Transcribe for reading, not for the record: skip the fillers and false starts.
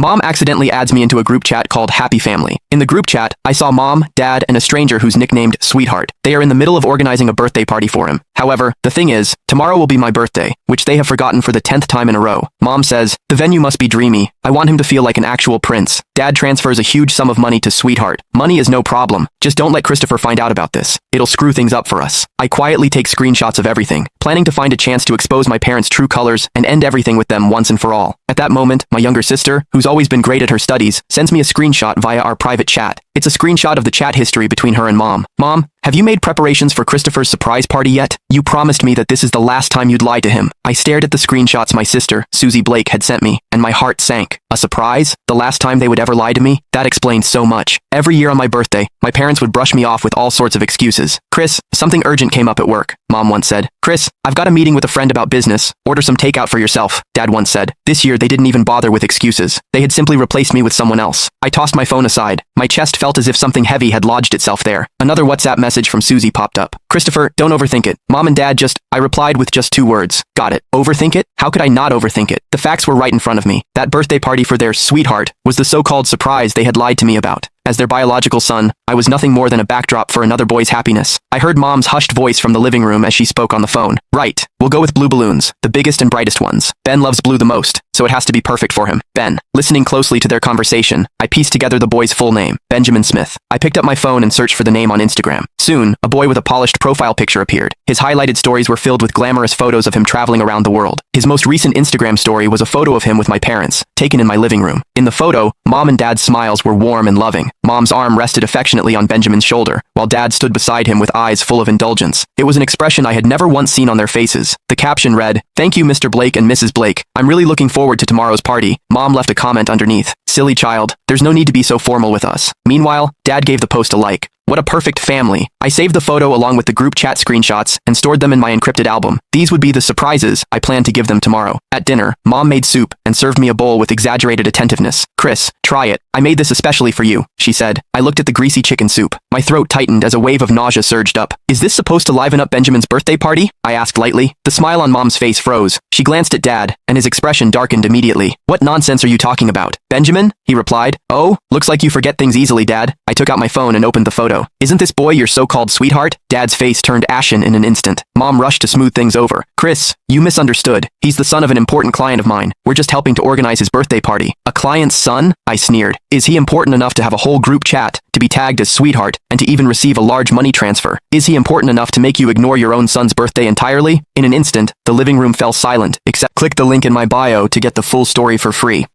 Mom accidentally adds me into a group chat called Happy Family. In the group chat, I saw Mom, Dad, and a stranger who's nicknamed Sweetheart. They are in the middle of organizing a birthday party for him. However, the thing is, tomorrow will be my birthday, which they have forgotten for the 10th time in a row. Mom says, the venue must be dreamy. I want him to feel like an actual prince. Dad transfers a huge sum of money to Sweetheart. Money is no problem. Just don't let Christopher find out about this. It'll screw things up for us. I quietly take screenshots of everything, planning to find a chance to expose my parents' true colors and end everything with them once and for all. At that moment, my younger sister, who's always been great at her studies, sends me a screenshot via our private chat. It's a screenshot of the chat history between her and Mom. Mom, have you made preparations for Christopher's surprise party yet? You promised me that this is the last time you'd lie to him. I stared at the screenshots my sister, Susie Blake, had sent me, and my heart sank. A surprise? The last time they would ever lie to me? That explains so much. Every year on my birthday, my parents would brush me off with all sorts of excuses. Chris, something urgent came up at work, Mom once said. Chris, I've got a meeting with a friend about business. Order some takeout for yourself, Dad once said. This year, they didn't even bother with excuses. They had simply replaced me with someone else. I tossed my phone aside. My chest felt as if something heavy had lodged itself there. Another WhatsApp message from Susie popped up. Christopher, don't overthink it. Mom and Dad I replied with just 2 words. Got it. Overthink it? How could I not overthink it? The facts were right in front of me. That birthday party for their sweetheart was the so-called surprise they had lied to me about. As their biological son, I was nothing more than a backdrop for another boy's happiness. I heard Mom's hushed voice from the living room as she spoke on the phone. Right. We'll go with blue balloons, the biggest and brightest ones. Ben loves blue the most, so it has to be perfect for him. Ben. Listening closely to their conversation, I pieced together the boy's full name, Benjamin Smith. I picked up my phone and searched for the name on Instagram. Soon, a boy with a polished profile picture appeared. His highlighted stories were filled with glamorous photos of him traveling around the world. His most recent Instagram story was a photo of him with my parents, taken in my living room. In the photo, Mom and Dad's smiles were warm and loving. Mom's arm rested affectionately on Benjamin's shoulder, while Dad stood beside him with eyes full of indulgence. It was an expression I had never once seen on their faces. The caption read, "Thank you, Mr. Blake and Mrs. Blake. I'm really looking forward to tomorrow's party." Mom left a comment underneath. "Silly child, there's no need to be so formal with us." Meanwhile, Dad gave the post a like. What a perfect family. I saved the photo along with the group chat screenshots and stored them in my encrypted album. These would be the surprises I planned to give them tomorrow. At dinner, Mom made soup and served me a bowl with exaggerated attentiveness. "Chris, try it. I made this especially for you," she said. I looked at the greasy chicken soup. My throat tightened as a wave of nausea surged up. "Is this supposed to liven up Benjamin's birthday party?" I asked lightly. The smile on Mom's face froze. She glanced at Dad, and his expression darkened immediately. "What nonsense are you talking about?" "Benjamin?" he replied. "Oh, looks like you forget things easily, Dad." I took out my phone and opened the photo. "Isn't this boy your so-called sweetheart?" Dad's face turned ashen in an instant. Mom rushed to smooth things over. "Chris, you misunderstood. He's the son of an important client of mine. We're just helping to organize his birthday party." "A client's son?" I sneered. "Is he important enough to have a whole group chat, to be tagged as sweetheart, and to even receive a large money transfer? Is he important enough to make you ignore your own son's birthday entirely?" In an instant, the living room fell silent, except click the link in my bio to get the full story for free.